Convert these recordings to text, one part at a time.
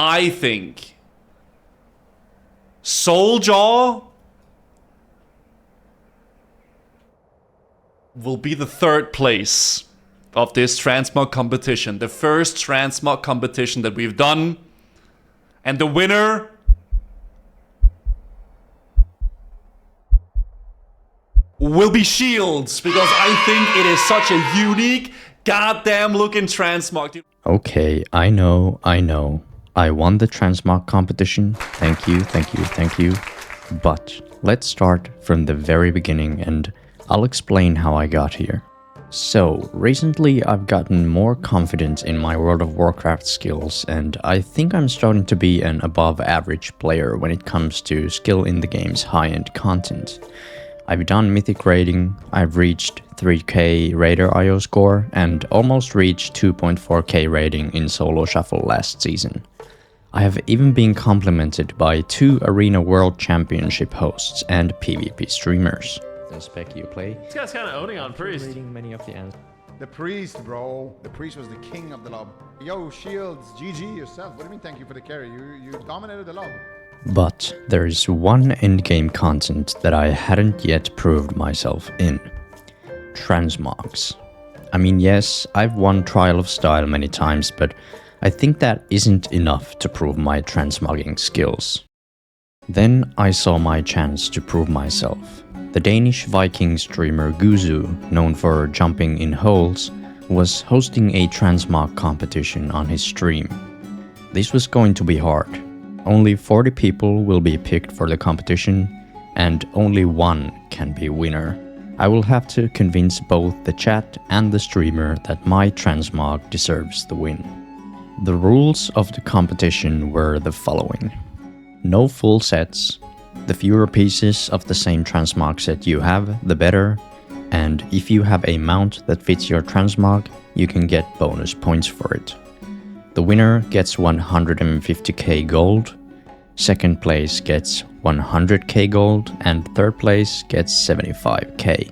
I think Souljaw will be the third place of this Transmog competition. The first Transmog competition that we've done. And the winner will be Shields, because I think it is such a unique, goddamn looking Transmog. Okay, I know. I won the Transmog competition. Thank you. But let's start from the very beginning and I'll explain how I got here. So, recently I've gotten more confident in my World of Warcraft skills and I think I'm starting to be an above average player when it comes to skill in the game's high-end content. I've done mythic raiding, I've reached 3k raider IO score and almost reached 2.4k rating in solo shuffle last season. I have even been complimented by 2 Arena World Championship hosts and PvP streamers. The spec you play. This guy's kind of owning on Priest. Reading many of the answers. The Priest, bro. The Priest was the king of the lob. Yo, Shields, GG yourself. What do you mean thank you for the carry? You dominated the lob. But there is one endgame content that I hadn't yet proved myself in. Transmogs. I mean, yes, I've won Trial of Style many times, but I think that isn't enough to prove my transmogging skills. Then I saw my chance to prove myself. The Danish Viking streamer Guzu, known for jumping in holes, was hosting a transmog competition on his stream. This was going to be hard. Only 40 people will be picked for the competition, and only one can be winner. I will have to convince both the chat and the streamer that my transmog deserves the win. The rules of the competition were the following. No full sets. The fewer pieces of the same transmog set you have, the better. And if you have a mount that fits your transmog, you can get bonus points for it. The winner gets 150k gold, second place gets 100k gold, and third place gets 75k.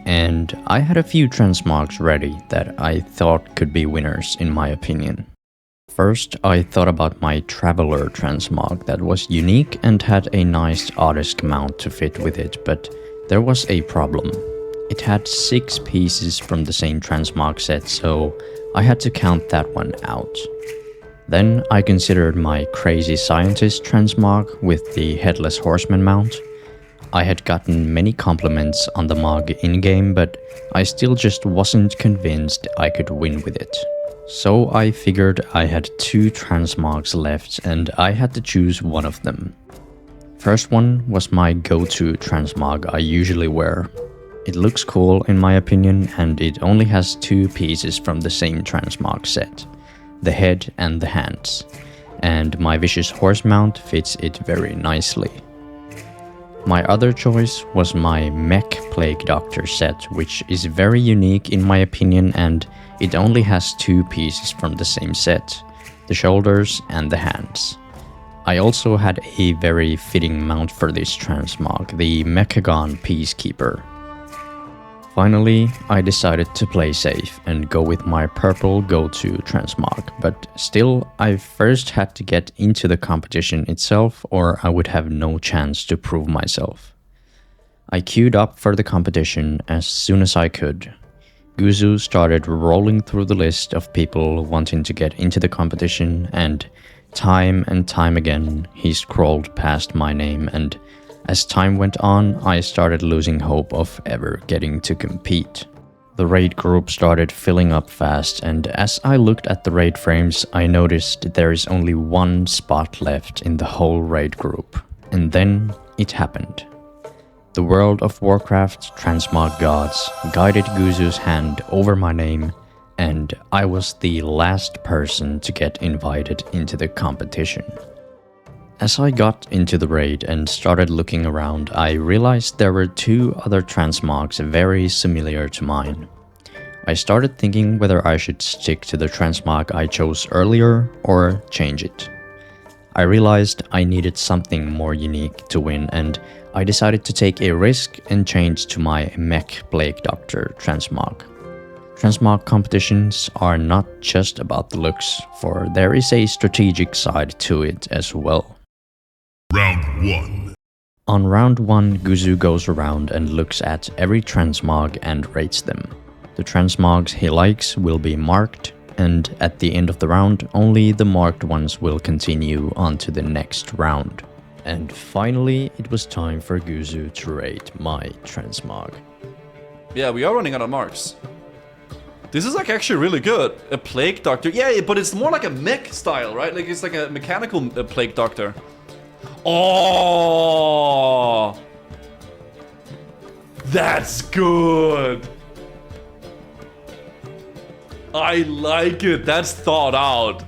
And I had a few transmogs ready that I thought could be winners in my opinion. First, I thought about my Traveler transmog that was unique and had a nice Oddisk mount to fit with it, but there was a problem. It had 6 pieces from the same transmog set, so I had to count that one out. Then I considered my Crazy Scientist transmog with the Headless Horseman mount. I had gotten many compliments on the mog in-game, but I still just wasn't convinced I could win with it. So I figured I had 2 transmogs left and I had to choose one of them. First one was my go-to transmog I usually wear. It looks cool in my opinion and it only has 2 pieces from the same transmog set, the head and the hands, and my Vicious Horse mount fits it very nicely. My other choice was my Mech Plague Doctor set, which is very unique in my opinion and it only has 2 pieces from the same set, the shoulders and the hands. I also had a very fitting mount for this transmog, the Mechagon Peacekeeper. Finally, I decided to play safe and go with my purple go-to transmog, but still I first had to get into the competition itself or I would have no chance to prove myself. I queued up for the competition as soon as I could. Guzu started rolling through the list of people wanting to get into the competition and time again he scrolled past my name, and as time went on I started losing hope of ever getting to compete. The raid group started filling up fast and as I looked at the raid frames I noticed there is only 1 spot left in the whole raid group. And then it happened. The World of Warcraft transmog gods guided Guzu's hand over my name, and I was the last person to get invited into the competition. As I got into the raid and started looking around, I realized there were 2 other transmogs very similar to mine. I started thinking whether I should stick to the transmog I chose earlier or change it. I realized I needed something more unique to win and I decided to take a risk and change to my Mech Plague Doctor transmog. Transmog competitions are not just about the looks, for there is a strategic side to it as well. Round 1. On round 1, Guzu goes around and looks at every transmog and rates them. The transmogs he likes will be marked, and at the end of the round, only the marked ones will continue on to the next round. And finally, it was time for Guzu to rate my transmog. Yeah, we are running out of marks. This is like actually really good. A plague doctor. Yeah, but it's more like a mech style, right? Like it's like a mechanical plague doctor. Oh, that's good. I like it. That's thought out.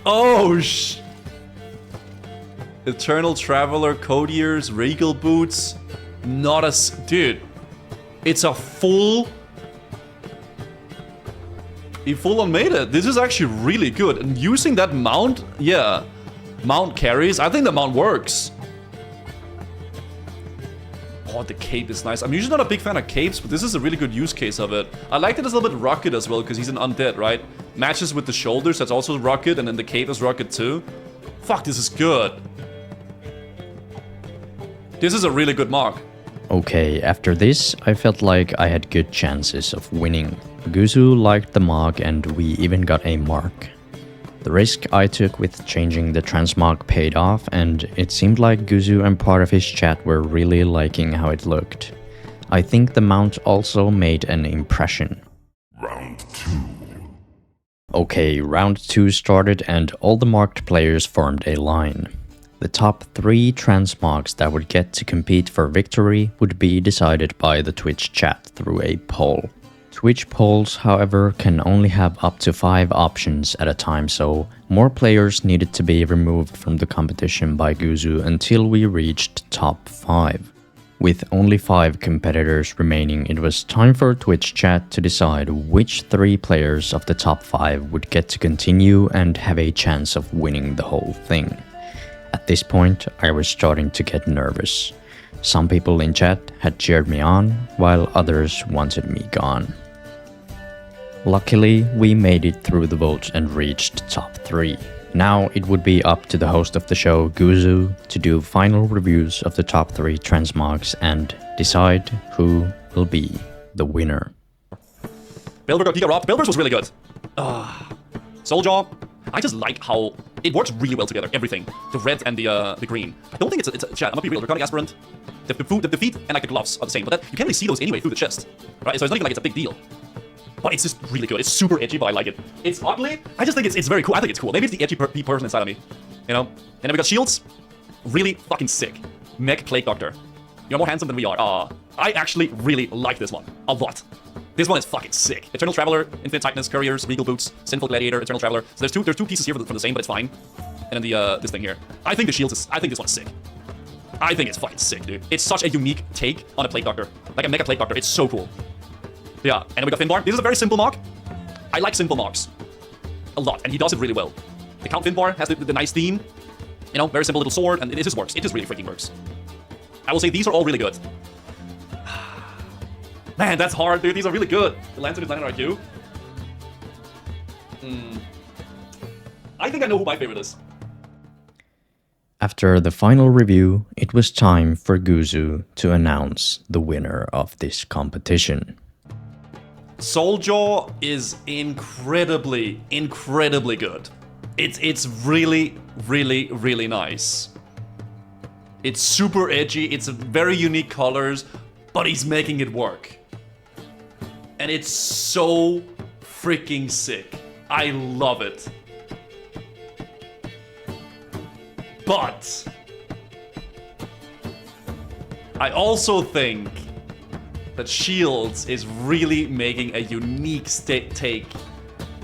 Oh, Eternal Traveler, Codier's, Regal Boots. Not a... Dude. It's a full... He full on made it. This is actually really good. And using that mount, yeah. Mount carries. I think the mount works. Oh, the cape is nice. I'm usually not a big fan of capes, but this is a really good use case of it. I like that it's a little bit rocket as well, because he's an undead, right? Matches with the shoulders, that's also rocket, and then the cape is rocket too. Fuck, this is good. This is a really good mark. Okay, after this, I felt like I had good chances of winning. Guzu liked the mark and we even got a mark. The risk I took with changing the transmog paid off, and it seemed like Guzu and part of his chat were really liking how it looked. I think the mount also made an impression. Round 2. Okay, round 2 started and all the marked players formed a line. The top 3 transmogs that would get to compete for victory would be decided by the Twitch chat through a poll. Twitch polls, however, can only have up to 5 options at a time, so more players needed to be removed from the competition by Guzu until we reached top 5. With only 5 competitors remaining, it was time for Twitch chat to decide which 3 players of the top 5 would get to continue and have a chance of winning the whole thing. At this point, I was starting to get nervous. Some people in chat had cheered me on, while others wanted me gone. Luckily, we made it through the vote and reached top 3. Now it would be up to the host of the show, Guzu, to do final reviews of the top 3 transmogs and decide who will be the winner. Builder got Giga robbed. Builders was really good. Souljaw. I just like how it works really well together. Everything, the red and the green. I don't think it's a chat. I'm gonna be real. Draconic Aspirant, the feet and like the gloves are the same, but that, you can't really see those anyway through the chest, right? So it's not even like it's a big deal. But it's just really good. It's super edgy, but I like it. It's ugly. I just think it's very cool. I think it's cool. Maybe it's the edgy person inside of me, you know. And then we got shields. Really fucking sick. Mech Plague Doctor. You're more handsome than we are. I actually really like this one a lot. This one is fucking sick. Eternal Traveler, Infinite Tightness, Couriers, Regal Boots, Sinful Gladiator, Eternal Traveler. So there's two pieces here from the same, but it's fine. And then this thing here. I think the shields is. I think this one's sick. I think it's fucking sick, dude. It's such a unique take on a Plague Doctor, like a Mecha Plague Doctor. It's so cool. Yeah, and then we got Finbar. This is a very simple mock. I like simple mocks a lot, and he does it really well. The Count Finbar has the nice theme. You know, very simple little sword, and it just works. It just really freaking works. I will say these are all really good. Man, that's hard, dude. These are really good. The Lancer Designer IQ. I think I know who my favorite is. After the final review, it was time for Guzu to announce the winner of this competition. Souljaw is incredibly good. It's really, really, really nice. It's super edgy, it's very unique colors, but he's making it work. And it's so freaking sick. I love it. But I also think that Shields is really making a unique take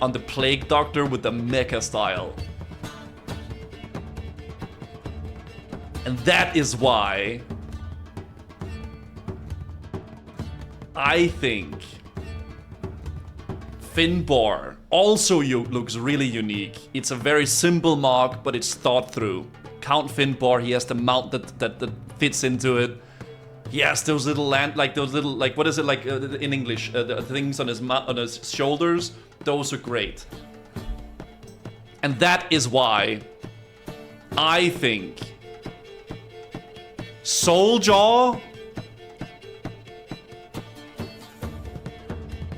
on the Plague Doctor with the mecha style. And that is why I think Finbar also looks really unique. It's a very simple mock, but it's thought through. Count Finbar, he has the mount that fits into it. He has those little what is it like in English? The things on his shoulders. Those are great. And that is why I think Souljaw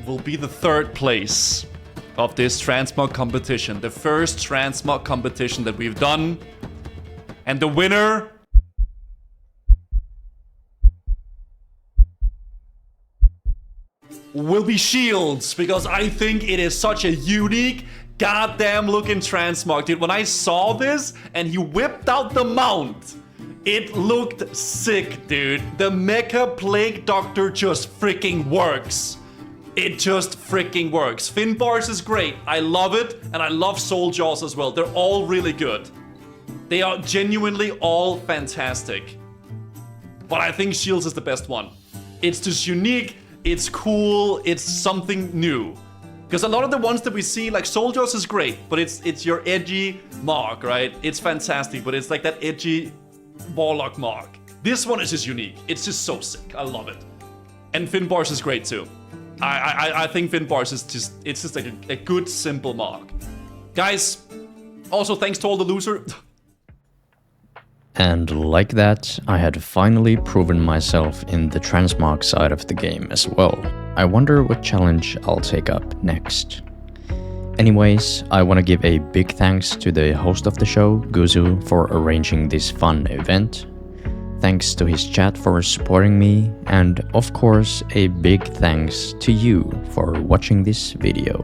will be the third place of this Transmog competition. The first Transmog competition that we've done. And the winner will be Shields, because I think it is such a unique, goddamn looking Transmog. Dude, when I saw this and he whipped out the mount, it looked sick, dude. The Mecha Plague Doctor just freaking works. It just freaking works. Finbars is great. I love it, and I love Souljaws as well. They're all really good. They are genuinely all fantastic. But I think Shields is the best one. It's just unique. It's cool, it's something new. Because a lot of the ones that we see, like Souljaws is great, but it's your edgy mark, right? It's fantastic, but it's like that edgy Warlock mark. This one is just unique. It's just so sick. I love it. And Finbars is great too. I think Finbars is just like a good, simple mark. Guys, also thanks to all the losers. And like that, I had finally proven myself in the Transmog side of the game as well. I wonder what challenge I'll take up next. Anyways, I want to give a big thanks to the host of the show, Guzu, for arranging this fun event. Thanks to his chat for supporting me, and of course a big thanks to you for watching this video.